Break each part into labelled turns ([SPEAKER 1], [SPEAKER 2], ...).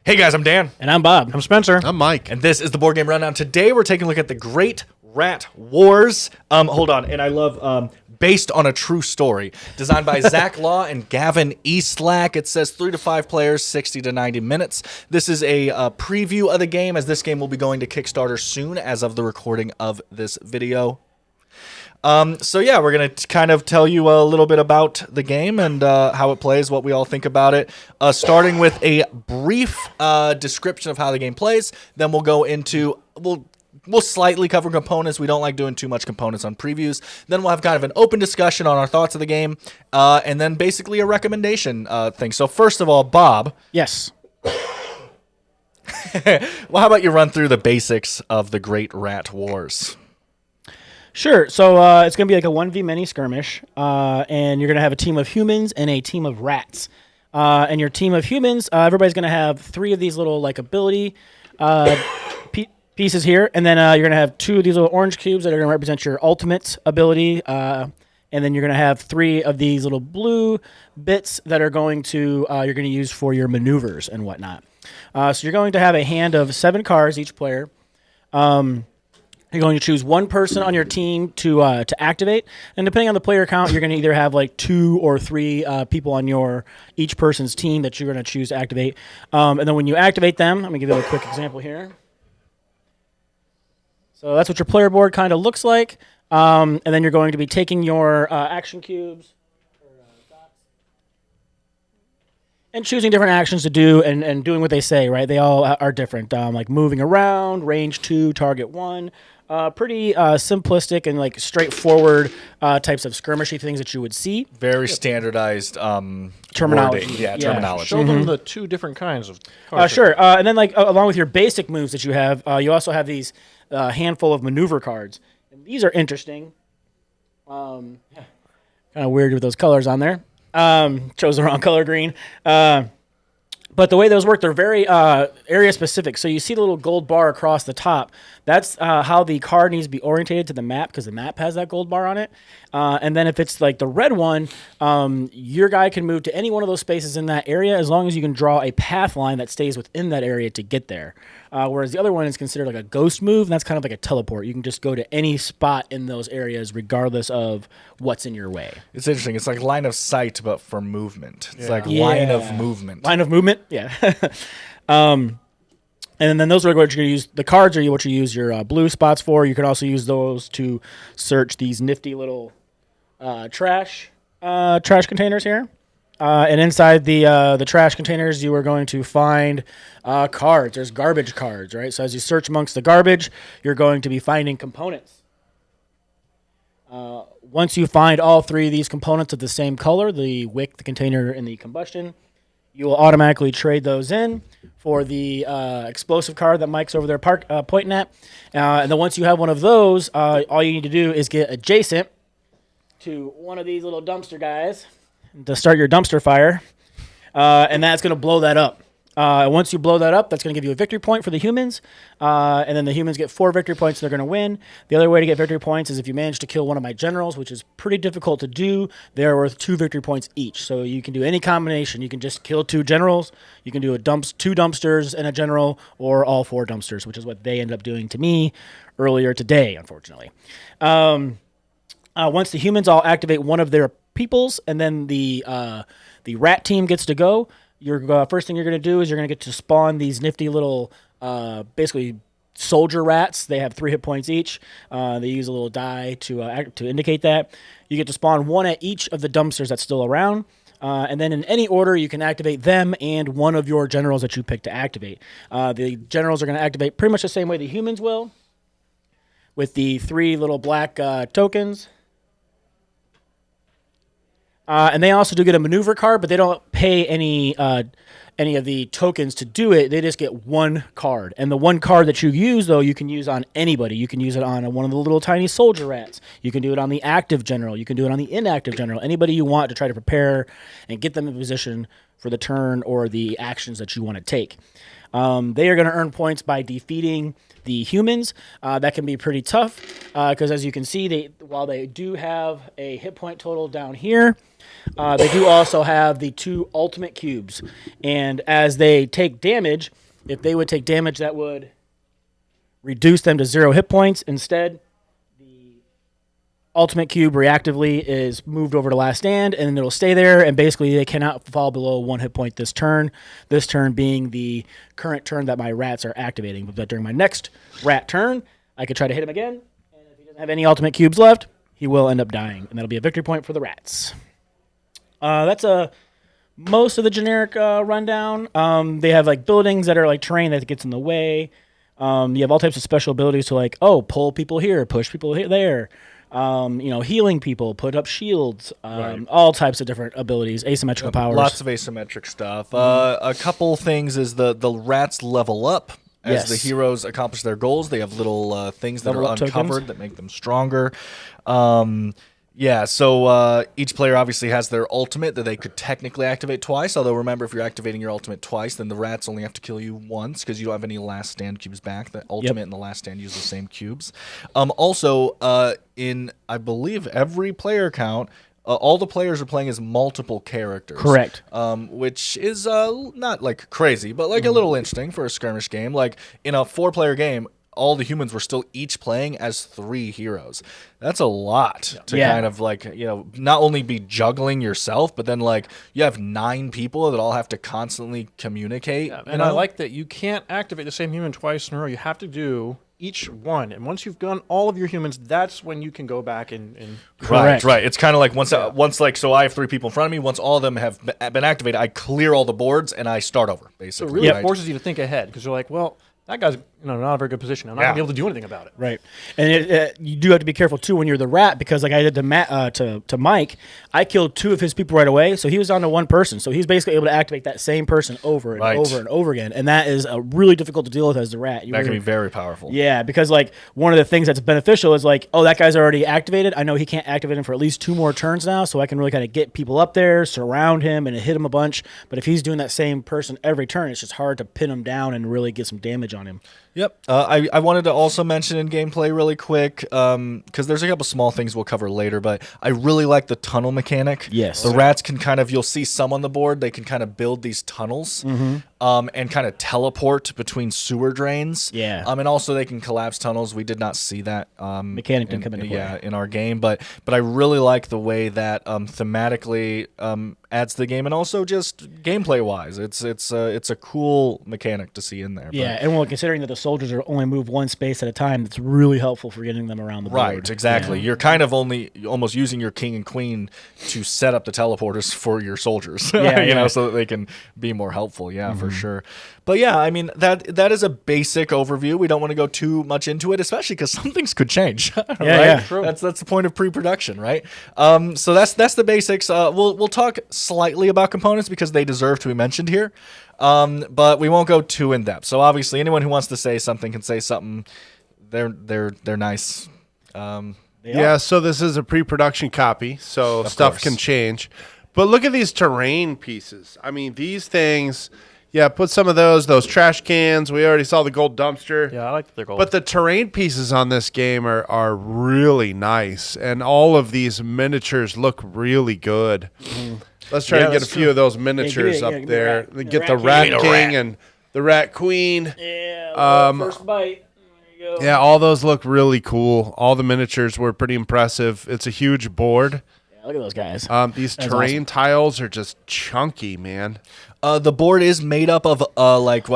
[SPEAKER 1] Hey guys, I'm Dan.
[SPEAKER 2] And I'm Bob.
[SPEAKER 3] I'm Spencer.
[SPEAKER 4] I'm Mike.
[SPEAKER 1] And this is the Board Game Rundown. Today we're taking a look at the Great Rat Wars. Hold on, and I love based on a true story. Designed by Zach Law and Gavin Eastlack. It says 3 to 5 players, 60 to 90 minutes. This is a preview of the game, as this game will be going to Kickstarter soon as of the recording of this video. So yeah, we're going to kind of tell you a little bit about the game and how it plays, what we all think about it. Starting with a brief description of how the game plays. Then we'll go into, we'll slightly cover components. We don't like doing too much components on previews. Then we'll have kind of an open discussion on our thoughts of the game. And then basically a recommendation thing. So first of all, Bob.
[SPEAKER 2] Yes.
[SPEAKER 1] Well, how about you run through the basics of the Great Rat Wars?
[SPEAKER 2] Sure. So it's going to be like a 1v mini skirmish, and you're going to have a team of humans and a team of rats. And your team of humans, everybody's going to have 3 of these little like ability pieces here, and then you're going to have 2 of these little orange cubes that are going to represent your ultimate ability, and then you're going to have 3 of these little blue bits that are going to you're going to use for your maneuvers and whatnot. So you're going to have a hand of 7 cards each player. You're going to choose one person on your team to activate, and depending on the player count, you're going to either have like 2 or 3 people on each person's team that you're going to choose to activate. And then when you activate them, let me give you a quick example here. So that's what your player board kind of looks like, and then you're going to be taking your action cubes and choosing different actions to do and doing what they say, right? They all are different, like moving around, range 2, target 1. Pretty simplistic and like straightforward types of skirmishy things that you would see.
[SPEAKER 1] Very standardized
[SPEAKER 2] Terminology.
[SPEAKER 1] wording. Yeah, terminology.
[SPEAKER 3] Show them the 2 different kinds of cards.
[SPEAKER 2] Sure. And then like along with your basic moves that you have, you also have these handful of maneuver cards. And these are interesting. Kind of weird with those colors on there. Chose the wrong color green. But the way those work, they're very area specific. So you see the little gold bar across the top. That's how the card needs to be orientated to the map, because the map has that gold bar on it. And then if it's like the red one, your guy can move to any one of those spaces in that area as long as you can draw a path line that stays within that area to get there. Whereas the other one is considered like a ghost move, and that's kind of like a teleport. You can just go to any spot in those areas regardless of what's in your way.
[SPEAKER 1] It's interesting. It's like line of sight, but for movement. It's like line of movement.
[SPEAKER 2] Line of movement, yeah. And then those are what you're going to use. The cards are what you use your blue spots for. You can also use those to search these nifty little trash containers here. And inside the trash containers, you are going to find cards. There's garbage cards, right? So as you search amongst the garbage, you're going to be finding components. Once you find all 3 of these components of the same color, the wick, the container, and the combustion, you will automatically trade those in for the explosive card that Mike's over there pointing at. And then once you have one of those, all you need to do is get adjacent to one of these little dumpster guys to start your dumpster fire, and that's going to blow that up. Once you blow that up, that's going to give you a victory point for the humans, and then the humans get 4 victory points, they're going to win. The other way to get victory points is if you manage to kill one of my generals, which is pretty difficult to do. They're worth 2 victory points each, so you can do any combination. You can just kill 2 generals, you can do 2 dumpsters and a general, or all 4 dumpsters, which is what they ended up doing to me earlier today, unfortunately. Once the humans all activate one of their peoples, and then the rat team gets to go, your first thing you're going to do is you're going to get to spawn these nifty little, basically soldier rats. They have 3 hit points each. They use a little die to indicate that. You get to spawn 1 at each of the dumpsters that's still around. And then in any order, you can activate them and one of your generals that you pick to activate. The generals are going to activate pretty much the same way the humans will, with the 3 little black tokens. And they also do get a maneuver card, but they don't pay any of the tokens to do it. They just get 1 card. And the 1 card that you use, though, you can use on anybody. You can use it on one of the little tiny soldier rats. You can do it on the active general. You can do it on the inactive general. Anybody you want to try to prepare and get them in position for the turn or the actions that you want to take. They are going to earn points by defeating the humans. That can be pretty tough. because as you can see, while they do have a hit point total down here, they do also have the 2 ultimate cubes. And as they take damage, if they would take damage, that would reduce them to 0 hit points. Instead, ultimate cube reactively is moved over to last stand, and it'll stay there, and basically they cannot fall below 1 hit point this turn being the current turn that my rats are activating. But during my next rat turn, I could try to hit him again, and if he doesn't have any ultimate cubes left, he will end up dying, and that'll be a victory point for the rats. That's most of the generic rundown. They have like buildings that are like terrain that gets in the way. You have all types of special abilities to like, pull people here, push people there. Healing people, put up shields, all types of different abilities, asymmetrical powers.
[SPEAKER 1] Lots of asymmetric stuff. A couple things is the rats level up as the heroes accomplish their goals. They have little things that
[SPEAKER 2] Level
[SPEAKER 1] are
[SPEAKER 2] up
[SPEAKER 1] uncovered
[SPEAKER 2] tokens.
[SPEAKER 1] that make them stronger. So each player obviously has their ultimate that they could technically activate twice. Although remember, if you're activating your ultimate twice, then the rats only have to kill you once because you don't have any last stand cubes back. The ultimate and the last stand use the same cubes. In I believe every player count, all the players are playing as multiple characters.
[SPEAKER 2] Correct.
[SPEAKER 1] Which is not like crazy, but like a little interesting for a skirmish game. Like in a 4-player game, all the humans were still each playing as 3 heroes. That's a lot to kind of like, not only be juggling yourself, but then like you have 9 people that all have to constantly communicate.
[SPEAKER 3] Yeah, and I like that you can't activate the same human twice in a row. You have to do each one. And once you've done all of your humans, that's when you can go back and
[SPEAKER 1] Right. It's kind of like once like, so I have 3 people in front of me. Once all of them have been activated, I clear all the boards and I start over, basically.
[SPEAKER 3] So it really forces you to think ahead because you're like, well, that guy's not a very good position. I'm not going to be able to do anything about it.
[SPEAKER 2] Right. And you do have to be careful, too, when you're the rat, because like I did to Mike, I killed 2 of his people right away, so he was down to 1 person. So he's basically able to activate that same person over and over and over again. And that is really difficult to deal with as the rat.
[SPEAKER 1] That can be very powerful.
[SPEAKER 2] Yeah, because like one of the things that's beneficial is like, that guy's already activated. I know he can't activate him for at least 2 more turns now, so I can really kind of get people up there, surround him, and hit him a bunch. But if he's doing that same person every turn, it's just hard to pin him down and really get some damage on him.
[SPEAKER 1] Yep. I wanted to also mention in gameplay really quick, because there's a couple small things we'll cover later, but I really like the tunnel mechanic.
[SPEAKER 2] Yes.
[SPEAKER 1] The rats can you'll see some on the board, they can kind of build these tunnels and kind of teleport between sewer drains.
[SPEAKER 2] Yeah.
[SPEAKER 1] And also they can collapse tunnels. We did not see that
[SPEAKER 2] Mechanic didn't come into play.
[SPEAKER 1] Yeah, in our game, but I really like the way that thematically adds to the game, and also just gameplay wise, it's a cool mechanic to see in there.
[SPEAKER 2] Yeah, and considering that the soldiers are only move 1 space at a time, that's really helpful for getting them around the board.
[SPEAKER 1] Right, exactly. Yeah. You're kind of almost using your king and queen to set up the teleporters for your soldiers, so that they can be more helpful. Yeah, for sure. But yeah, I mean that is a basic overview. We don't want to go too much into it, especially because some things could change. Right?
[SPEAKER 2] Yeah,
[SPEAKER 3] true.
[SPEAKER 1] That's the point of pre-production, right? So that's the basics. We'll talk slightly about components because they deserve to be mentioned here. But we won't go too in depth. So obviously, anyone who wants to say something can say something. They're nice.
[SPEAKER 4] So this is a pre-production copy, so stuff can change. But look at these terrain pieces. I mean, these things. Yeah, put some of those trash cans. We already saw the gold dumpster.
[SPEAKER 3] Yeah, I like that they're gold.
[SPEAKER 4] But the terrain pieces on this game are really nice, and all of these miniatures look really good. Let's try to get a few of those miniatures up there. Get the Rat King and the Rat Queen.
[SPEAKER 2] Yeah, first bite. There you go.
[SPEAKER 4] Yeah, all those look really cool. All the miniatures were pretty impressive. It's a huge board.
[SPEAKER 2] Yeah, look at those guys.
[SPEAKER 4] These terrain tiles are just chunky, man.
[SPEAKER 1] The board is made up of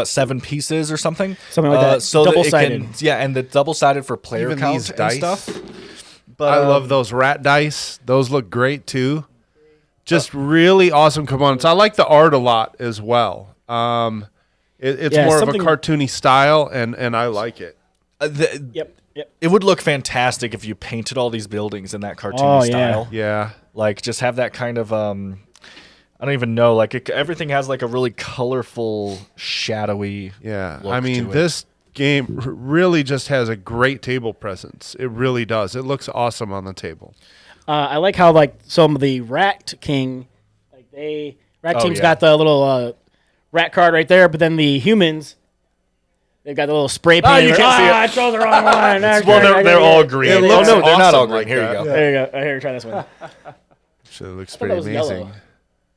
[SPEAKER 1] 7 pieces or something.
[SPEAKER 2] Something like that.
[SPEAKER 1] So
[SPEAKER 2] Double-sided.
[SPEAKER 1] And the double-sided for player
[SPEAKER 4] Even
[SPEAKER 1] count
[SPEAKER 4] these
[SPEAKER 1] and
[SPEAKER 4] dice.
[SPEAKER 1] stuff. But
[SPEAKER 4] I love those rat dice. Those look great too. Just really awesome components. I like the art a lot as well. It's more of a cartoony style, and I like it.
[SPEAKER 2] Yep.
[SPEAKER 1] It would look fantastic if you painted all these buildings in that cartoony style.
[SPEAKER 4] Yeah.
[SPEAKER 1] Like just have that kind of I don't even know. Like everything has like a really colorful, shadowy.
[SPEAKER 4] Yeah.
[SPEAKER 1] Look
[SPEAKER 4] I mean,
[SPEAKER 1] to it.
[SPEAKER 4] this game really just has a great table presence. It really does. It looks awesome on the table.
[SPEAKER 2] I like how some of the Rat King, Rat Team's got the little rat card right there, but then the humans, They've got the little spray paint.
[SPEAKER 1] you can't see it.
[SPEAKER 2] I chose the wrong one.
[SPEAKER 1] Well, they're all green.
[SPEAKER 4] It
[SPEAKER 1] Oh
[SPEAKER 4] looks
[SPEAKER 1] no, they're not
[SPEAKER 4] awesome
[SPEAKER 1] all green.
[SPEAKER 4] like
[SPEAKER 1] Here you
[SPEAKER 4] that.
[SPEAKER 1] go.
[SPEAKER 2] There you go. Here, try this one.
[SPEAKER 4] So it looks
[SPEAKER 2] thought
[SPEAKER 4] pretty
[SPEAKER 2] that was
[SPEAKER 4] amazing.
[SPEAKER 2] yellow.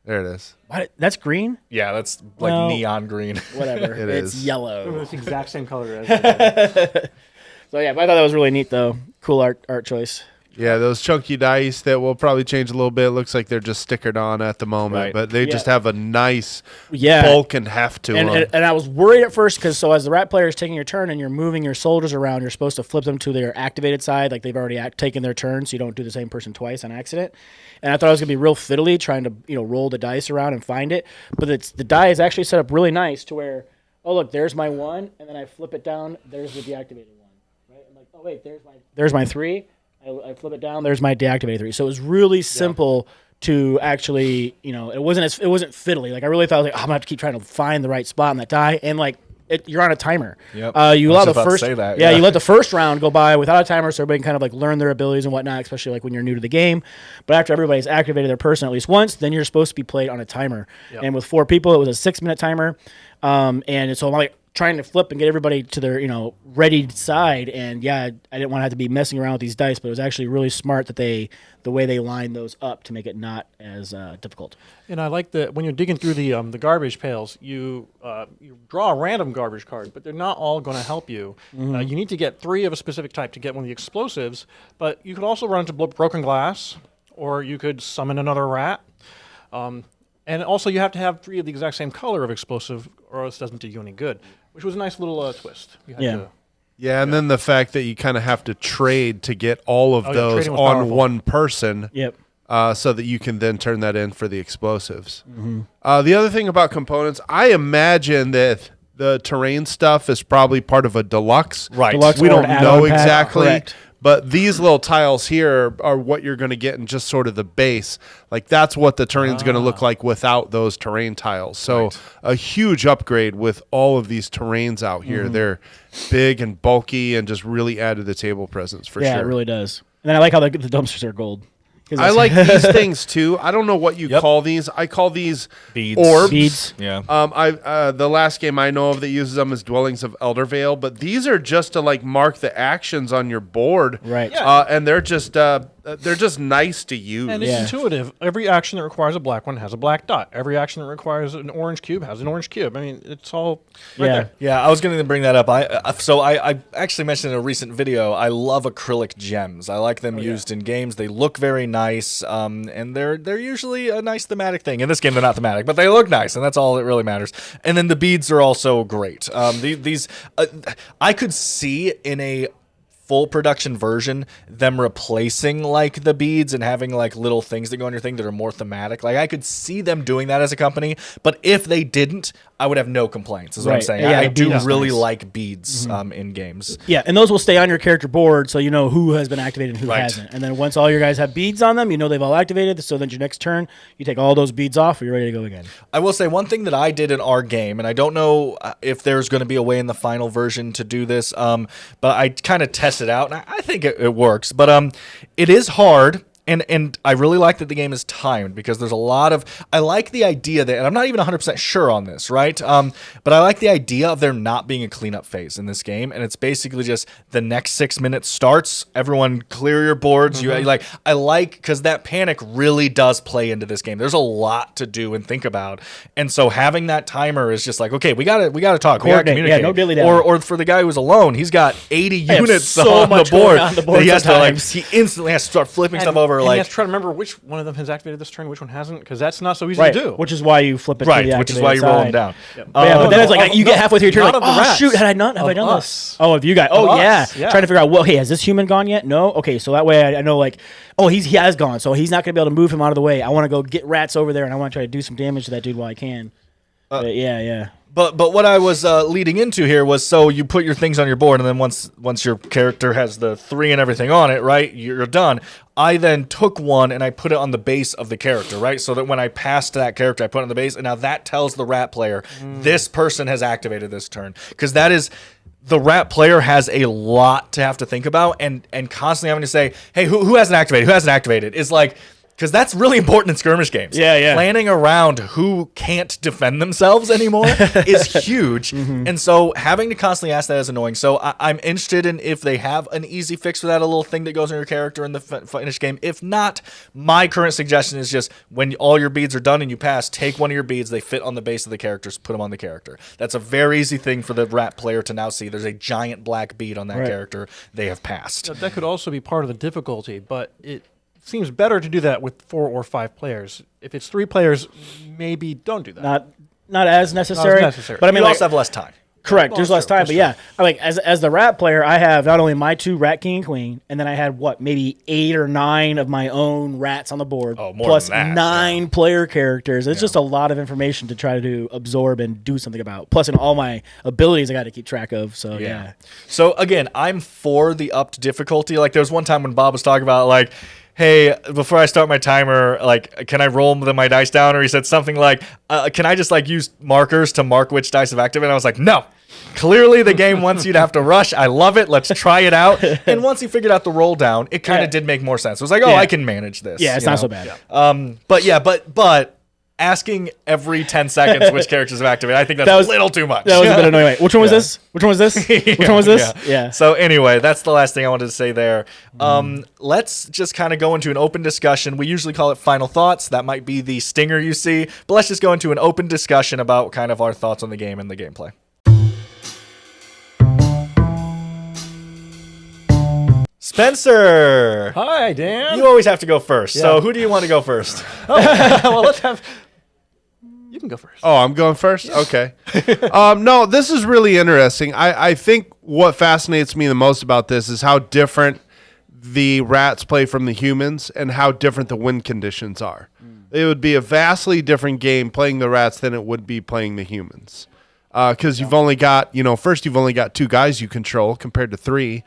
[SPEAKER 4] There it is.
[SPEAKER 2] What? That's green?
[SPEAKER 1] Yeah, that's like
[SPEAKER 2] No.
[SPEAKER 1] neon green.
[SPEAKER 2] Whatever.
[SPEAKER 4] It
[SPEAKER 2] It's
[SPEAKER 4] is.
[SPEAKER 2] yellow.
[SPEAKER 3] It's the exact same color as
[SPEAKER 2] So yeah, but I thought that was really neat though. Cool art choice.
[SPEAKER 4] Yeah, those chunky dice that will probably change a little bit. Looks like they're just stickered on at the moment,
[SPEAKER 1] Right.
[SPEAKER 4] but they just have a nice
[SPEAKER 2] Yeah.
[SPEAKER 4] bulk and heft to them.
[SPEAKER 2] And I was worried at first because as the rat player is taking your turn and you're moving your soldiers around, you're supposed to flip them to their activated side, like they've already taken their turn, so you don't do the same person twice on accident. And I thought it was gonna be real fiddly trying to roll the dice around and find it, but the die is actually set up really nice to where, oh look, there's my one, and then I flip it down, there's the deactivated one, right? I'm like, oh wait, there's my three. I flip it down. There's my deactivated 3. So it was really simple to actually, it wasn't fiddly. Like I really thought, I'm gonna have to keep trying to find the right spot on that die, and like you're on a timer.
[SPEAKER 1] Yep.
[SPEAKER 2] You
[SPEAKER 1] I
[SPEAKER 2] allow
[SPEAKER 1] was
[SPEAKER 2] the
[SPEAKER 1] about to
[SPEAKER 2] first,
[SPEAKER 1] say that,
[SPEAKER 2] yeah,
[SPEAKER 1] yeah.
[SPEAKER 2] you let the first round go by without a timer, so everybody can kind of like learn their abilities and whatnot, especially like when you're new to the game. But after everybody's activated their person at least once, then you're supposed to be played on a timer.
[SPEAKER 3] Yep.
[SPEAKER 2] And with 4 people, it was a 6-minute timer. And so I'm like trying to flip and get everybody to their, ready side. And yeah, I didn't want to have to be messing around with these dice, but it was actually really smart that the way they lined those up to make it not as difficult.
[SPEAKER 3] And I like that when you're digging through the garbage pails, you draw a random garbage card, but they're not all going to help you.
[SPEAKER 2] Mm-hmm.
[SPEAKER 3] You need to get 3 of a specific type to get one of the explosives, but you could also run into broken glass, or you could summon another rat. And also, you have to have 3 of the exact same color of explosive, or else it doesn't do you any good, which was a nice little twist. You had
[SPEAKER 2] Yeah.
[SPEAKER 3] to-
[SPEAKER 4] Yeah, and then the fact that you kind of have to trade to get all of
[SPEAKER 3] yeah,
[SPEAKER 4] those
[SPEAKER 3] trading was
[SPEAKER 4] on
[SPEAKER 3] powerful.
[SPEAKER 4] one person.
[SPEAKER 2] Yep.
[SPEAKER 4] So that you can then turn that in for the explosives. The other thing about components, I imagine that the terrain stuff is probably part of a deluxe.
[SPEAKER 1] Right.
[SPEAKER 2] Deluxe
[SPEAKER 4] We
[SPEAKER 2] or
[SPEAKER 4] don't
[SPEAKER 2] an add-on
[SPEAKER 4] know
[SPEAKER 2] pack,
[SPEAKER 4] exactly.
[SPEAKER 2] correct.
[SPEAKER 4] But these little tiles here are what you're going to get in just sort of the base. Like that's what the terrain's going to look like without those terrain tiles. So a huge upgrade with all of these terrains out here. They're big and bulky and just really add to the table presence for
[SPEAKER 2] Yeah,
[SPEAKER 4] sure.
[SPEAKER 2] it really does. And then I like how the dumpsters are gold. 'Cause
[SPEAKER 4] I
[SPEAKER 2] that's-
[SPEAKER 4] like these things too. I don't know what you
[SPEAKER 1] Yep.
[SPEAKER 4] call these. I call these
[SPEAKER 1] Beads.
[SPEAKER 4] orbs.
[SPEAKER 2] Beads.
[SPEAKER 1] Yeah.
[SPEAKER 4] The last game I know of that uses them is Dwellings of Eldervale, but these are just to like mark the actions on your board,
[SPEAKER 2] Right.
[SPEAKER 4] And they're just nice to use.
[SPEAKER 3] And it's
[SPEAKER 2] Yeah.
[SPEAKER 3] intuitive. Every action that requires a black one has a black dot. Every action that requires an orange cube has an orange cube. I mean, it's all right
[SPEAKER 2] Yeah.
[SPEAKER 3] there.
[SPEAKER 1] Yeah, I was going to bring that up. I actually mentioned in a recent video, I love acrylic gems. I like them used in games. They look very nice, and they're usually a nice thematic thing. In this game, they're not thematic, but they look nice, and that's all that really matters. And then the beads are also great. These I could see in a full production version them replacing like the beads and having like little things that go on your thing that are more thematic. Like I could see them doing that as a company, but if they didn't, I would have no complaints is what I'm
[SPEAKER 2] Right.
[SPEAKER 1] saying.
[SPEAKER 2] Yeah,
[SPEAKER 1] I
[SPEAKER 2] the
[SPEAKER 1] do
[SPEAKER 2] bead is
[SPEAKER 1] really
[SPEAKER 2] nice.
[SPEAKER 1] like beads in games.
[SPEAKER 2] Yeah, and those will stay on your character board so you know who has been activated and who
[SPEAKER 1] Right.
[SPEAKER 2] hasn't. And then once all your guys have beads on them, you know they've all activated. So then your next turn, you take all those beads off and you're ready to go again.
[SPEAKER 1] I will say one thing that I did in our game, and I don't know if there's going to be a way in the final version to do this, but I kind of tested out, and I think it works. But it is hard. And I really like that the game is timed because there's a lot of... I like the idea that... And I'm not even 100% sure on this, right? But I like the idea of there not being a cleanup phase in this game. And it's basically just the next 6 minutes starts. Everyone clear your boards. You like... I like... Because that panic really does play into this game. There's a lot to do and think about. And so having that timer is just like, okay, we gotta talk. We gotta
[SPEAKER 2] Coordinate.
[SPEAKER 1] communicate.
[SPEAKER 2] Yeah, no dilly-dally.
[SPEAKER 1] Or for the guy who's alone, he's got 80
[SPEAKER 2] have
[SPEAKER 1] units
[SPEAKER 2] so
[SPEAKER 1] on the
[SPEAKER 2] much going
[SPEAKER 1] board.
[SPEAKER 2] on the board
[SPEAKER 1] that he has to like...
[SPEAKER 2] sometimes.
[SPEAKER 1] He instantly has to start flipping stuff over.
[SPEAKER 3] And
[SPEAKER 1] Like,
[SPEAKER 3] you have to try to remember which one of them has activated this turn, which one hasn't, because that's not so easy
[SPEAKER 2] Right,
[SPEAKER 3] to do.
[SPEAKER 2] which is why you flip it to
[SPEAKER 1] right,
[SPEAKER 2] the
[SPEAKER 1] which is why you roll them
[SPEAKER 2] activated
[SPEAKER 1] down.
[SPEAKER 2] side. But then it's like you get halfway through your turn,
[SPEAKER 3] not
[SPEAKER 2] like,
[SPEAKER 3] of the
[SPEAKER 2] oh
[SPEAKER 3] rats,
[SPEAKER 2] shoot, had I not? Have I
[SPEAKER 3] of
[SPEAKER 2] done
[SPEAKER 3] us.
[SPEAKER 2] this? Oh, if you guys,
[SPEAKER 3] Of
[SPEAKER 2] oh yeah.
[SPEAKER 3] us, yeah.
[SPEAKER 2] Trying to figure out, well, hey, has this human gone yet? No. Okay, so that way I know, like, oh, he has gone, so he's not going to be able to move him out of the way. I want to go get rats over there, and I want to try to do some damage to that dude while I can. But yeah.
[SPEAKER 1] But what I was leading into here was, so you put your things on your board, and then once your character has the 3 and everything on it, right, you're done. I then took one and I put it on the base of the character, right, so that when I passed that character, I put it on the base, and now that tells the rat player this person has activated this turn, because that is. The rat player has a lot to have to think about, and constantly having to say, hey, who hasn't activated? Who hasn't activated? Is like Because that's really important in skirmish games.
[SPEAKER 2] Yeah.
[SPEAKER 1] Planning around who can't defend themselves anymore is huge. And so having to constantly ask that is annoying. So I'm interested in if they have an easy fix for that, a little thing that goes in your character in the finished game. If not, my current suggestion is just when all your beads are done and you pass, take one of your beads, they fit on the base of the characters, put them on the character. That's a very easy thing for the rat player to now see. There's a giant black bead on that character. They have passed.
[SPEAKER 3] That could also be part of the difficulty, but it seems better to do that with 4 or 5 players. If it's 3 players, maybe don't do that.
[SPEAKER 2] Not as necessary. But I mean,
[SPEAKER 1] you also have less time.
[SPEAKER 2] Correct.
[SPEAKER 3] Well,
[SPEAKER 2] there's less time, but yeah, like as the rat player, I have not only my 2 rat king and queen, and then I had maybe 8 or 9 of my own rats on the board, plus
[SPEAKER 1] than that,
[SPEAKER 2] 9 player characters. It's just a lot of information to try to absorb and do something about. Plus, in all my abilities, I got to keep track of. So yeah.
[SPEAKER 1] So again, I'm for the upped difficulty. Like there was one time when Bob was talking about like, hey, before I start my timer, like, can I roll my dice down? Or he said something like, can I just like use markers to mark which dice have activated? And I was like, no. Clearly the game wants you to have to rush. I love it. Let's try it out. And once he figured out the roll down, it kind of did make more sense. It was like, I can manage this.
[SPEAKER 2] Yeah, it's not so bad.
[SPEAKER 1] But asking every 10 seconds which characters have activated, I think that's a little too much.
[SPEAKER 2] That was a bit annoying. Which one was this? Which one was this? Which one was this? Yeah.
[SPEAKER 1] So anyway, that's the last thing I wanted to say there. Let's just kind of go into an open discussion. We usually call it final thoughts. That might be the stinger you see. But let's just go into an open discussion about kind of our thoughts on the game and the gameplay. Spencer!
[SPEAKER 3] Hi, Dan.
[SPEAKER 1] You always have to go first. So who do you want to go first?
[SPEAKER 3] Well, let's have... You can go first.
[SPEAKER 4] Oh, I'm going first? Okay. No, this is really interesting. I think what fascinates me the most about this is how different the rats play from the humans and how different the wind conditions are. It would be a vastly different game playing the rats than it would be playing the humans. Because you've only got, first you've only got 2 guys you control compared to 3.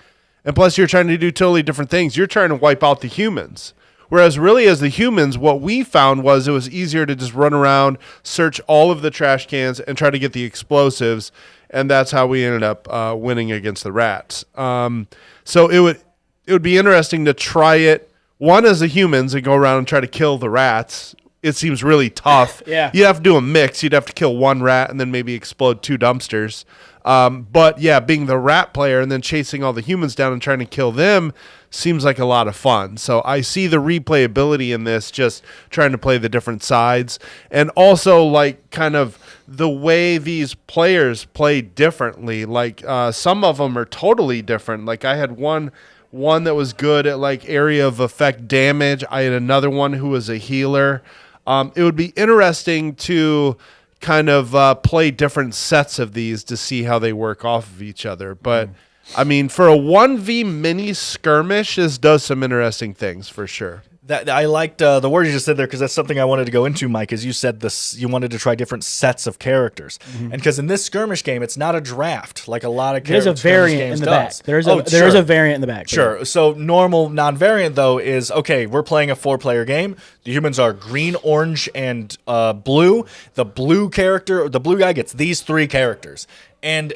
[SPEAKER 4] And plus, you're trying to do totally different things. You're trying to wipe out the humans. Whereas really, as the humans, what we found was it was easier to just run around, search all of the trash cans, and try to get the explosives. And that's how we ended up winning against the rats. So it would be interesting to try it, one, as the humans, and go around and try to kill the rats. It seems really tough.
[SPEAKER 2] Yeah.
[SPEAKER 4] You'd have to do a mix. You'd have to kill 1 rat and then maybe explode 2 dumpsters. But yeah, being the rat player and then chasing all the humans down and trying to kill them seems like a lot of fun. So I see the replayability in this, just trying to play the different sides. And also like kind of the way these players play differently. Like some of them are totally different. Like I had one that was good at like area of effect damage. I had another one who was a healer. It would be interesting to kind of play different sets of these to see how they work off of each other. But I mean, for a 1v mini skirmish, this does some interesting things for sure.
[SPEAKER 1] That I liked the word you just said there, because that's something I wanted to go into, Mike. Is you said this, you wanted to try different sets of characters, and because in this skirmish game, it's not a draft like a lot of characters.
[SPEAKER 2] There's a variant in the back. There is a variant in the back.
[SPEAKER 1] Sure. So normal non-variant though is okay. We're playing a 4-player game. The humans are green, orange, and blue. The blue guy gets these 3 characters, and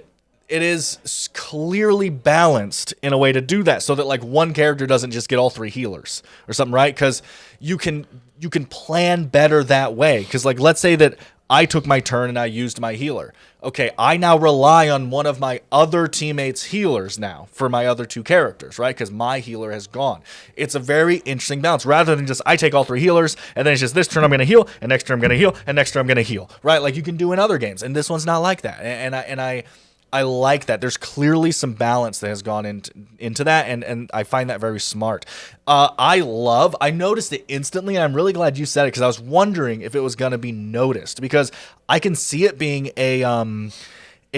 [SPEAKER 1] it is clearly balanced in a way to do that so that like one character doesn't just get all 3 healers or something, right? Because you can plan better that way. Because like let's say that I took my turn and I used my healer. Okay, I now rely on one of my other teammates' healers now for my other 2 characters, right? Because my healer has gone. It's a very interesting balance rather than just I take all 3 healers and then it's just this turn I'm going to heal and next turn I'm going to heal and next turn I'm going to heal, right? Like you can do in other games, and this one's not like that. And I like that. There's clearly some balance that has gone into that, and I find that very smart. I noticed it instantly, and I'm really glad you said it, because I was wondering if it was going to be noticed, because I can see it being a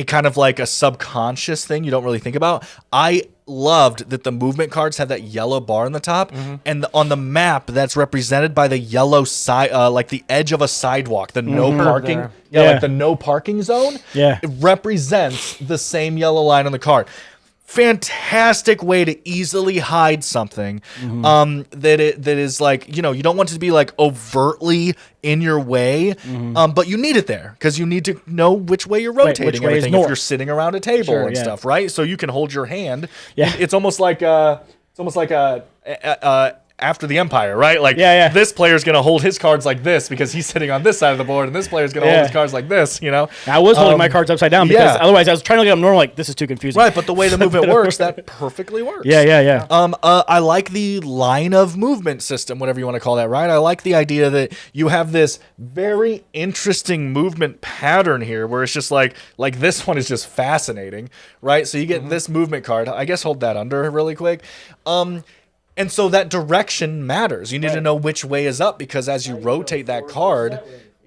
[SPEAKER 1] kind of like a subconscious thing you don't really think about. I loved that the movement cards have that yellow bar on the top, and on the map that's represented by the yellow side, like the edge of a sidewalk, the no parking, like the no parking zone.
[SPEAKER 2] Yeah,
[SPEAKER 1] it represents the same yellow line on the card. Fantastic way to easily hide something that is like, you don't want it to be like overtly in your way, but you need it there because you need to know which way you're rotating everything if you're sitting around a table and stuff, right? So you can hold your hand.
[SPEAKER 2] Yeah,
[SPEAKER 1] it's almost like a after the Empire, right? Like, this player's going to hold his cards like this because he's sitting on this side of the board, and this player's going to hold his cards like this, you know?
[SPEAKER 2] I was holding my cards upside down because otherwise I was trying to get them normal, like, this is too confusing.
[SPEAKER 1] Right, but the way the movement works, that perfectly works.
[SPEAKER 2] Yeah.
[SPEAKER 1] I like the line of movement system, whatever you want to call that, right? I like the idea that you have this very interesting movement pattern here where it's just like this one is just fascinating, right? So you get this movement card. I guess hold that under really quick. And so that direction matters. You need to know which way is up because as you rotate that card,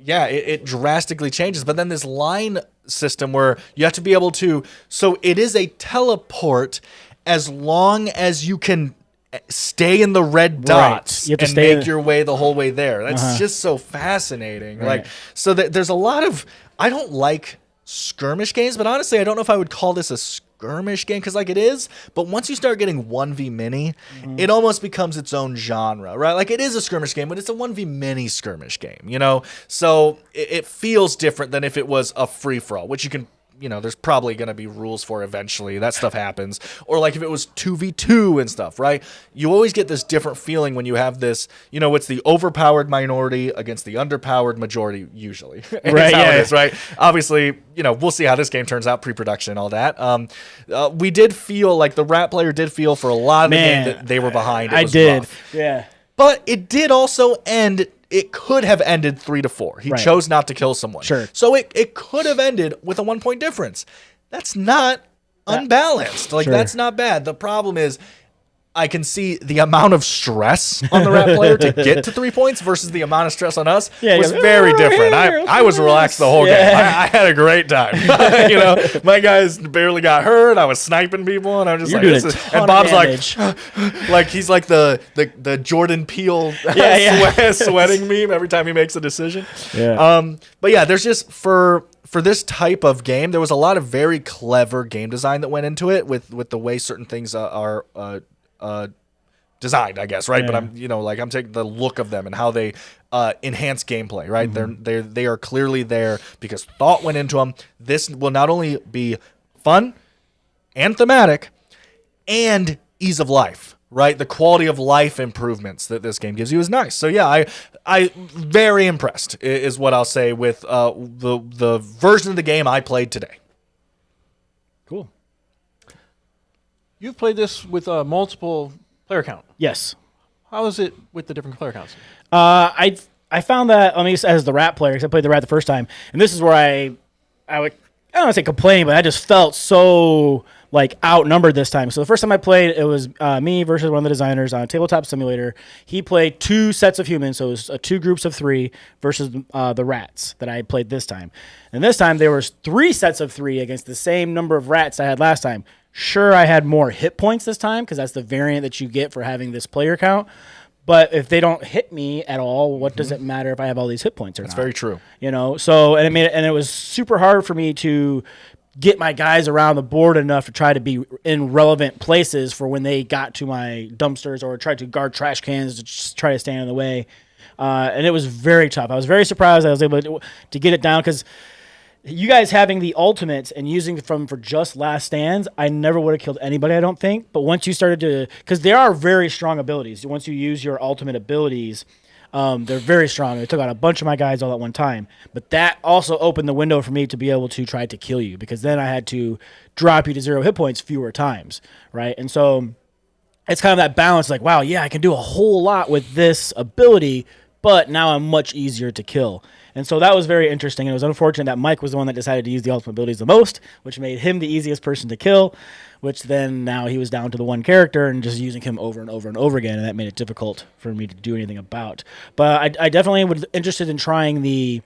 [SPEAKER 1] it drastically changes. But then this line system where you have to be able to, so it is a teleport as long as you can stay in the red dots and make your way the whole way there. That's just so fascinating. Right. Like, so there's a lot of, I don't like skirmish games, but honestly, I don't know if I would call this a skirmish game because like it is, but once you start getting 1v mini, it almost becomes its own genre, right? Like it is a skirmish game, but it's a 1v mini skirmish game, you know? So it feels different than if it was a free-for-all, which you can, you know, there's probably going to be rules for eventually. That stuff happens. Or like if it was 2v2 and stuff, right? You always get this different feeling when you have this, you know, it's the overpowered minority against the underpowered majority usually. Right, how it is, right? Obviously, you know, we'll see how this game turns out, pre-production, all that. We did feel like the Rat player did feel for a lot of the game that they were behind. It was rough.
[SPEAKER 2] Yeah.
[SPEAKER 1] But it did also end. It could have ended 3-4. He chose not to kill someone.
[SPEAKER 2] Sure.
[SPEAKER 1] So it could have ended with a 1-point difference. That's not unbalanced. Like, that's not bad. The problem is I can see the amount of stress on the Rat player to get to 3 points versus the amount of stress on us was very different. I was relaxed the whole game. I had a great time. You know, my guys barely got hurt. I was sniping people, and I'm just and Bob's like he's like the Jordan Peele sweating meme every time he makes a decision. Yeah. But yeah, there's just for this type of game, there was a lot of very clever game design that went into it with the way certain things are designed, I guess, right? But I'm taking the look of them and how they enhance gameplay, right? They are clearly there because thought went into them. This will not only be fun and thematic and ease of life, right? The quality of life improvements that this game gives you is nice. So yeah, I very impressed is what I'll say with the version of the game I played today.
[SPEAKER 2] Cool.
[SPEAKER 3] You've played this with a multiple player count.
[SPEAKER 2] Yes.
[SPEAKER 3] How is it with the different player counts?
[SPEAKER 2] I found that, as the Rat player, because I played the Rat the first time, and this is where I don't want to say complain, but I just felt so like outnumbered this time. So the first time I played, it was me versus one of the designers on a tabletop simulator. He played 2 sets of humans, so it was 2 groups of 3 versus the Rats that I played this time. And this time there was 3 sets of 3 against the same number of Rats I had last time. Sure, I had more hit points this time because that's the variant that you get for having this player count. But if they don't hit me at all, what does it matter if I have all these hit points or not?
[SPEAKER 1] That's very true.
[SPEAKER 2] You know, so and it was super hard for me to get my guys around the board enough to try to be in relevant places for when they got to my dumpsters or tried to guard trash cans to just try to stand in the way. And it was very tough. I was very surprised I was able to get it down because you guys having the ultimates and using them for just last stands, I never would have killed anybody, I don't think. But once you started to, because there are very strong abilities. Once you use your ultimate abilities, they're very strong. They took out a bunch of my guys all at one time. But that also opened the window for me to be able to try to kill you because then I had to drop you to 0 hit points fewer times, right? And so it's kind of that balance like, wow, yeah, I can do a whole lot with this ability, but now I'm much easier to kill. And so that was very interesting. And it was unfortunate that Mike was the one that decided to use the ultimate abilities the most, which made him the easiest person to kill, which then now he was down to the one character and just using him over and over and over again. And that made it difficult for me to do anything about. But I definitely was interested in trying the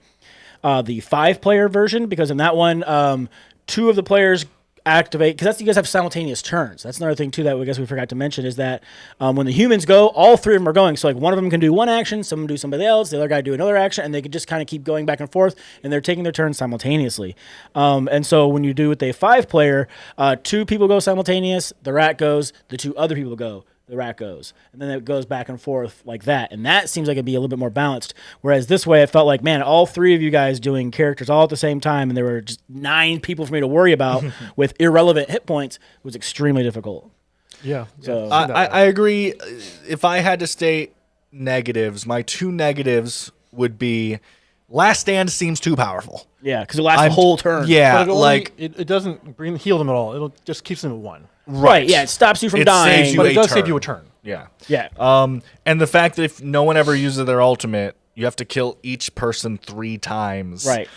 [SPEAKER 2] 5-player version because in that one, 2 of the players activate, because you guys have simultaneous turns. That's another thing too that I guess we forgot to mention is that when the humans go, all 3 of them are going. So like one of them can do one action, some do somebody else, the other guy do another action, and they can just kind of keep going back and forth, and they're taking their turns simultaneously. And so when you do with a 5-player, 2 people go simultaneous, the Rat goes, the 2 other people go, the Rat goes. And then it goes back and forth like that. And that seems like it'd be a little bit more balanced. Whereas this way, it felt like, man, all 3 of you guys doing characters all at the same time, and there were just 9 people for me to worry about with irrelevant hit points was extremely difficult.
[SPEAKER 3] Yeah.
[SPEAKER 2] So
[SPEAKER 1] I agree. If I had to state negatives, my two negatives would be Last Stand seems too powerful.
[SPEAKER 2] yeah, because it lasts the whole turn.
[SPEAKER 1] Yeah,
[SPEAKER 3] But
[SPEAKER 1] like
[SPEAKER 3] it doesn't heal them at all. It'll just keeps them at 1.
[SPEAKER 2] Right. Yeah, it stops you from
[SPEAKER 1] It
[SPEAKER 2] dying.
[SPEAKER 1] saves you
[SPEAKER 3] But
[SPEAKER 1] a
[SPEAKER 3] it does
[SPEAKER 1] turn.
[SPEAKER 3] save you a turn.
[SPEAKER 1] Yeah.
[SPEAKER 2] Yeah.
[SPEAKER 1] And the fact that if no one ever uses their ultimate, you have to kill each person 3 times.
[SPEAKER 2] Right.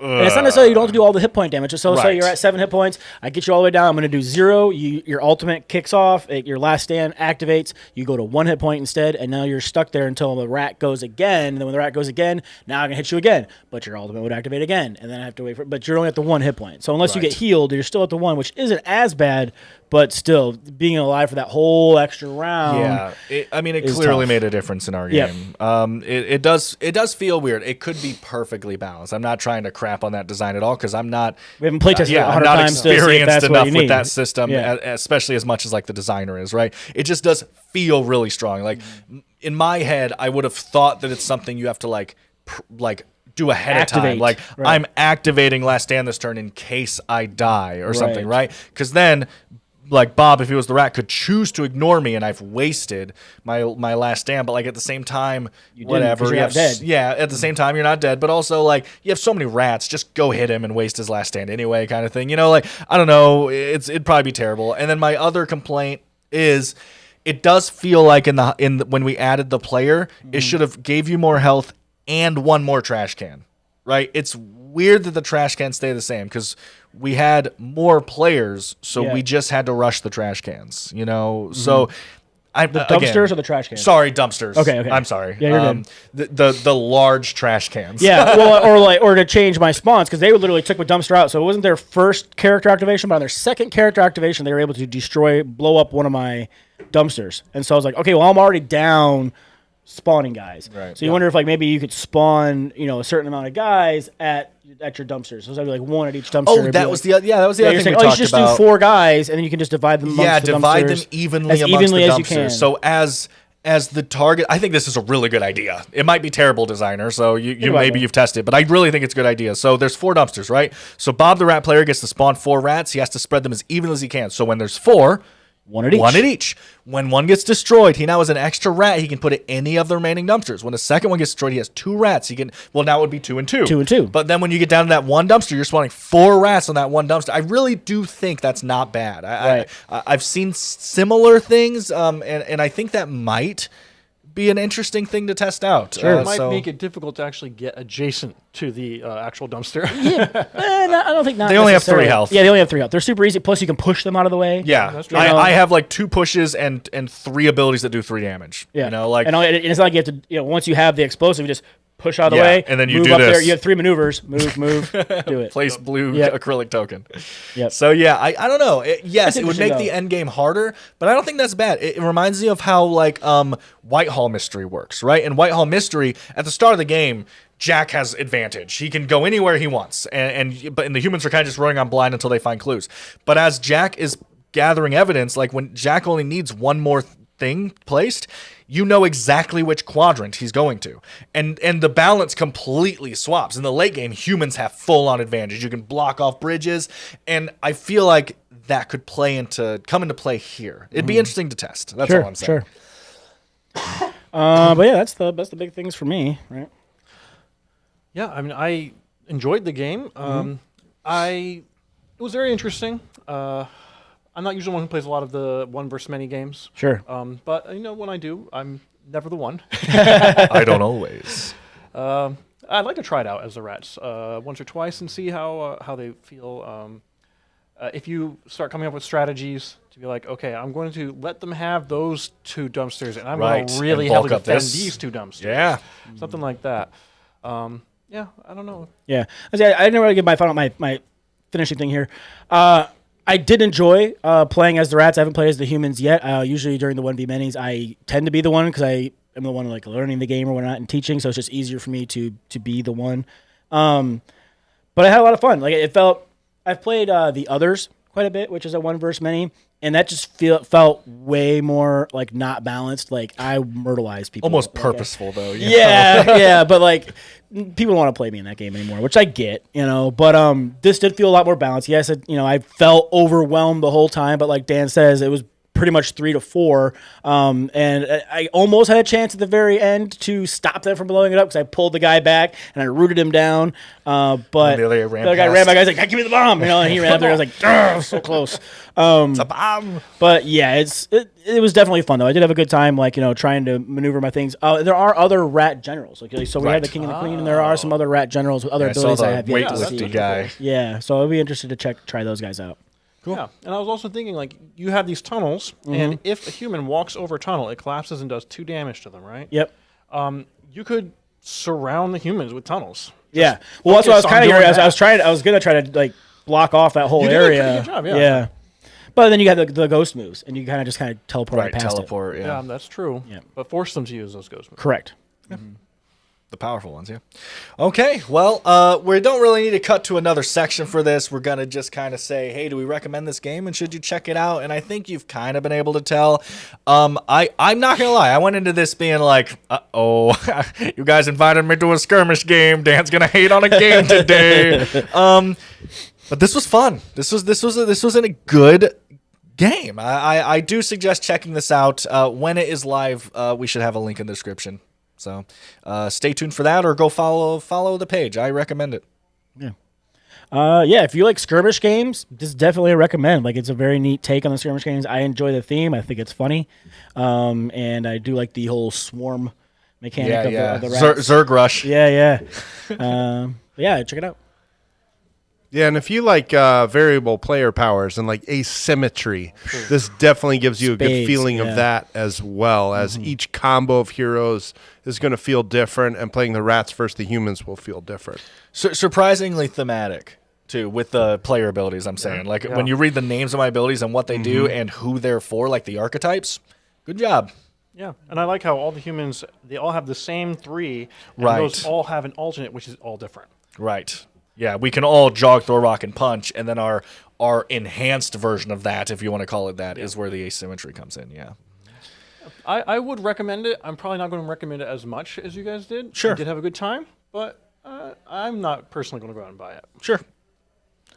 [SPEAKER 2] And it's not necessarily you don't have to do all the hit point damage. So say
[SPEAKER 1] Right.
[SPEAKER 2] you're at 7 hit points, I get you all the way down. I'm going to do 0. Your ultimate kicks off. Your Last Stand activates. You go to 1 hit point instead, and now you're stuck there until the rat goes again. And then when the rat goes again, now I can hit you again. But your ultimate would activate again, and then I have to wait for. But you're only at the 1 hit point. So unless you get healed, you're still at the 1, which isn't as bad. But still, being alive for that whole extra round.
[SPEAKER 1] Yeah, it
[SPEAKER 2] is
[SPEAKER 1] clearly
[SPEAKER 2] tough.
[SPEAKER 1] made a difference in our
[SPEAKER 2] Yep.
[SPEAKER 1] game. It does feel weird. It could be perfectly balanced. I'm not trying to crap on that design at all because I'm not.
[SPEAKER 2] We haven't playtested it
[SPEAKER 1] Yeah,
[SPEAKER 2] 100
[SPEAKER 1] I'm not
[SPEAKER 2] times to see if
[SPEAKER 1] experienced
[SPEAKER 2] that's what
[SPEAKER 1] enough
[SPEAKER 2] you
[SPEAKER 1] with
[SPEAKER 2] need.
[SPEAKER 1] that system,
[SPEAKER 2] Yeah.
[SPEAKER 1] especially as much as like the designer is. Right, it just does feel really strong. Like in my head, I would have thought that it's something you have to like do ahead of time.
[SPEAKER 2] Activate.
[SPEAKER 1] Like
[SPEAKER 2] Right.
[SPEAKER 1] I'm activating Last Stand this turn in case I die or something.
[SPEAKER 2] Right.
[SPEAKER 1] Right, because then. Like Bob, if he was the rat, could choose to ignore me, and I've wasted my Last Stand. But like at the same time, whatever.
[SPEAKER 2] 'cause you're not dead.
[SPEAKER 1] Yeah, at the same time, you're not dead. But also, like you have so many rats, just go hit him and waste his Last Stand anyway, kind of thing. You know, like I don't know, it'd probably be terrible. And then my other complaint is, it does feel like when we added the player, it should have gave you more health and 1 more trash can. Right? It's weird that the trash cans stay the same because we had more players, so
[SPEAKER 2] Yeah.
[SPEAKER 1] we just had to rush the trash cans. You know, so
[SPEAKER 2] The dumpsters or the trash cans?
[SPEAKER 1] Sorry, dumpsters.
[SPEAKER 2] Okay.
[SPEAKER 1] I'm sorry.
[SPEAKER 2] Yeah, you're good.
[SPEAKER 1] The large trash cans.
[SPEAKER 2] Yeah, well, or to change my spawns because they literally took my dumpster out. So it wasn't their first character activation, but on their second character activation, they were able to blow up one of my dumpsters. And so I was like, okay, well, I'm already down spawning guys.
[SPEAKER 1] Right.
[SPEAKER 2] So you wonder if like maybe you could spawn, a certain amount of guys at your dumpsters. So it'd be like 1 at each dumpster.
[SPEAKER 1] Oh,
[SPEAKER 2] It'd
[SPEAKER 1] that
[SPEAKER 2] be
[SPEAKER 1] was
[SPEAKER 2] like,
[SPEAKER 1] that was the other
[SPEAKER 2] you're
[SPEAKER 1] thing
[SPEAKER 2] saying,
[SPEAKER 1] we
[SPEAKER 2] you
[SPEAKER 1] talked
[SPEAKER 2] should just
[SPEAKER 1] about.
[SPEAKER 2] do 4 guys, and then you can just divide them amongst
[SPEAKER 1] Yeah,
[SPEAKER 2] the
[SPEAKER 1] divide them
[SPEAKER 2] dumpsters
[SPEAKER 1] evenly
[SPEAKER 2] as
[SPEAKER 1] amongst
[SPEAKER 2] evenly
[SPEAKER 1] the
[SPEAKER 2] as you
[SPEAKER 1] dumpsters.
[SPEAKER 2] can.
[SPEAKER 1] So as the target, I think this is a really good idea. It might be terrible, designer. So you
[SPEAKER 2] might
[SPEAKER 1] maybe
[SPEAKER 2] be.
[SPEAKER 1] you've tested, but I really think it's a good idea. So there's 4 dumpsters, right? So Bob the rat player gets to spawn 4 rats. He has to spread them as evenly as he can. So when there's 4.
[SPEAKER 2] 1 at each.
[SPEAKER 1] 1 at each. When 1 gets destroyed, he now has an extra rat he can put at any of the remaining dumpsters. When the second one gets destroyed, he has 2 rats. Now it would be 2 and 2.
[SPEAKER 2] 2 and 2.
[SPEAKER 1] But then when you get down to that 1 dumpster, you're spawning 4 rats on that 1 dumpster. I really do think that's not bad.
[SPEAKER 2] Right.
[SPEAKER 1] I've seen similar things, and I think that might be an interesting thing to test out.
[SPEAKER 3] It might make it difficult to actually get adjacent to the actual dumpster.
[SPEAKER 2] No, I don't think not.
[SPEAKER 1] They only have 3
[SPEAKER 2] necessarily.
[SPEAKER 1] health.
[SPEAKER 2] Yeah, they only have 3 health. They're super easy. Plus, you can push them out of the way.
[SPEAKER 1] Yeah,
[SPEAKER 3] That's true.
[SPEAKER 1] I have like 2 pushes and 3 abilities that do 3 damage.
[SPEAKER 2] Yeah,
[SPEAKER 1] and
[SPEAKER 2] it's not like you have to. Once you have the explosive, you just push out of the
[SPEAKER 1] Yeah,
[SPEAKER 2] way,
[SPEAKER 1] and then you
[SPEAKER 2] move
[SPEAKER 1] do
[SPEAKER 2] up
[SPEAKER 1] this.
[SPEAKER 2] there. You have 3 maneuvers. Move, do it.
[SPEAKER 1] place blue
[SPEAKER 2] Yep.
[SPEAKER 1] acrylic token.
[SPEAKER 2] Yep.
[SPEAKER 1] So yeah, I don't know. Yes,
[SPEAKER 2] That's
[SPEAKER 1] it would make
[SPEAKER 2] interesting,
[SPEAKER 1] the
[SPEAKER 2] though.
[SPEAKER 1] end game harder, but I don't think that's bad. It reminds me of how like Whitehall Mystery works, right? In Whitehall Mystery, at the start of the game, Jack has advantage. He can go anywhere he wants, but the humans are kind of just running on blind until they find clues. But as Jack is gathering evidence, like when Jack only needs 1 more thing placed, you know exactly which quadrant he's going to. And the balance completely swaps. In the late game, humans have full-on advantage. You can block off bridges, and I feel like that could come into play here. It'd be interesting to test. That's all I'm saying.
[SPEAKER 2] Sure. But yeah, that's the big things for me, right?
[SPEAKER 3] Yeah, I mean, I enjoyed the game. It was very interesting. I'm not usually one who plays a lot of the 1 versus many games.
[SPEAKER 2] Sure.
[SPEAKER 3] But when I do, I'm never the one.
[SPEAKER 1] I don't always.
[SPEAKER 3] I'd like to try it out as the rats once or twice and see how they feel. If you start coming up with strategies to be like, okay, I'm going to let them have those 2 dumpsters, and I'm going
[SPEAKER 1] Right,
[SPEAKER 3] to really
[SPEAKER 1] and bulk
[SPEAKER 3] heavily
[SPEAKER 1] up
[SPEAKER 3] defend
[SPEAKER 1] this.
[SPEAKER 3] these 2 dumpsters.
[SPEAKER 1] Yeah.
[SPEAKER 3] Something like that. Yeah, I don't know.
[SPEAKER 2] Yeah, I didn't really get my finishing thing here. I did enjoy playing as the rats. I haven't played as the humans yet. Usually during the 1v-minis, I tend to be the one because I am the one like learning the game or whatnot and teaching, so it's just easier for me to be the one. But I had a lot of fun. Like it felt. I've played the others quite a bit, which is a 1 versus many, and that just felt way more like not balanced. Like I myrtleize people.
[SPEAKER 1] Almost
[SPEAKER 2] Like,
[SPEAKER 1] purposeful, though. you know?
[SPEAKER 2] yeah, but like people don't want to play me in that game anymore, which I get, But this did feel a lot more balanced. Yes, I felt overwhelmed the whole time, but like Dan says, it was pretty much 3 to 4. And I almost had a chance at the very end to stop them from blowing it up because I pulled the guy back and I rooted him down. But the other guy ran back. I was like, "Give me the bomb!" And he ran up there. I was like, so close.
[SPEAKER 1] It's a bomb.
[SPEAKER 2] But yeah, it was definitely fun though. I did have a good time, trying to maneuver my things. There are other rat generals. So we had the king and the queen, and there are some other rat generals with other abilities I have yet to see.
[SPEAKER 1] Guy.
[SPEAKER 2] Yeah, so I'd be interested to try those guys out.
[SPEAKER 3] Cool. Yeah, and I was also thinking, you have these tunnels, and if a human walks over a tunnel, it collapses and does 2 damage to them, right?
[SPEAKER 2] Yep.
[SPEAKER 3] You could surround the humans with tunnels.
[SPEAKER 2] Yeah. Well, that's what I was kind of hearing. I was gonna try to block off that whole area.
[SPEAKER 3] Did a pretty good job, yeah.
[SPEAKER 2] But then you have the ghost moves, and you kind of teleport right past
[SPEAKER 1] teleport,
[SPEAKER 2] it.
[SPEAKER 3] Yeah, that's true.
[SPEAKER 2] Yeah.
[SPEAKER 3] But force them to use those ghost moves.
[SPEAKER 2] Correct.
[SPEAKER 1] Yeah. The powerful ones, yeah. Okay, well, we don't really need to cut to another section for this. We're going to just kind of say, hey, do we recommend this game, and should you check it out? And I think you've kind of been able to tell. I'm not going to lie. I went into this being like, uh-oh, you guys invited me to a skirmish game. Dan's going to hate on a game today. But this was fun. This was a good game. I do suggest checking this out. When it is live, we should have a link in the description. So stay tuned for that, or go follow the page. I recommend it.
[SPEAKER 2] Yeah. If you like skirmish games, this is definitely a recommend. It's a very neat take on the skirmish games. I enjoy the theme. I think it's funny. And I do like the whole swarm mechanic of the rats.
[SPEAKER 1] Zerg Rush.
[SPEAKER 2] Yeah. Check it out.
[SPEAKER 4] Yeah, and if you like variable player powers and asymmetry, this definitely gives you a good feeling of that, as well as each combo of heroes is going to feel different, and playing the rats versus the humans will feel different.
[SPEAKER 1] Surprisingly thematic, too, with the player abilities, I'm saying. When you read the names of my abilities and what they do and who they're for, the archetypes, good job.
[SPEAKER 3] Yeah, and I like how all the humans, they all have the same 3, and
[SPEAKER 1] right.
[SPEAKER 3] those all have an alternate, which is all different.
[SPEAKER 1] Right. Yeah, we can all jog, throw, rock, and punch, and then our enhanced version of that, if you want to call it that, is where the asymmetry comes in, yeah.
[SPEAKER 3] I would recommend it. I'm probably not going to recommend it as much as you guys did.
[SPEAKER 1] Sure.
[SPEAKER 3] I did have a good time, but I'm not personally going to go out and buy it.
[SPEAKER 1] Sure.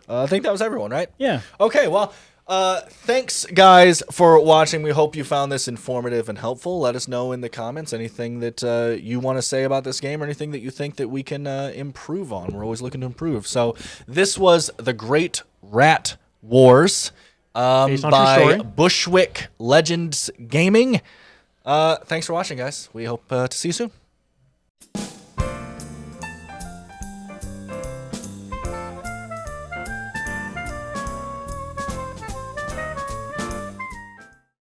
[SPEAKER 1] I think that was everyone, right?
[SPEAKER 2] Yeah.
[SPEAKER 1] Okay, well, thanks, guys, for watching. We hope you found this informative and helpful. Let us know in the comments anything that you want to say about this game, or anything that you think that we can improve on. We're always looking to improve. So this was The Great Rat Wars by Bushwick Legends Gaming. Thanks for watching, guys. We hope to see you soon.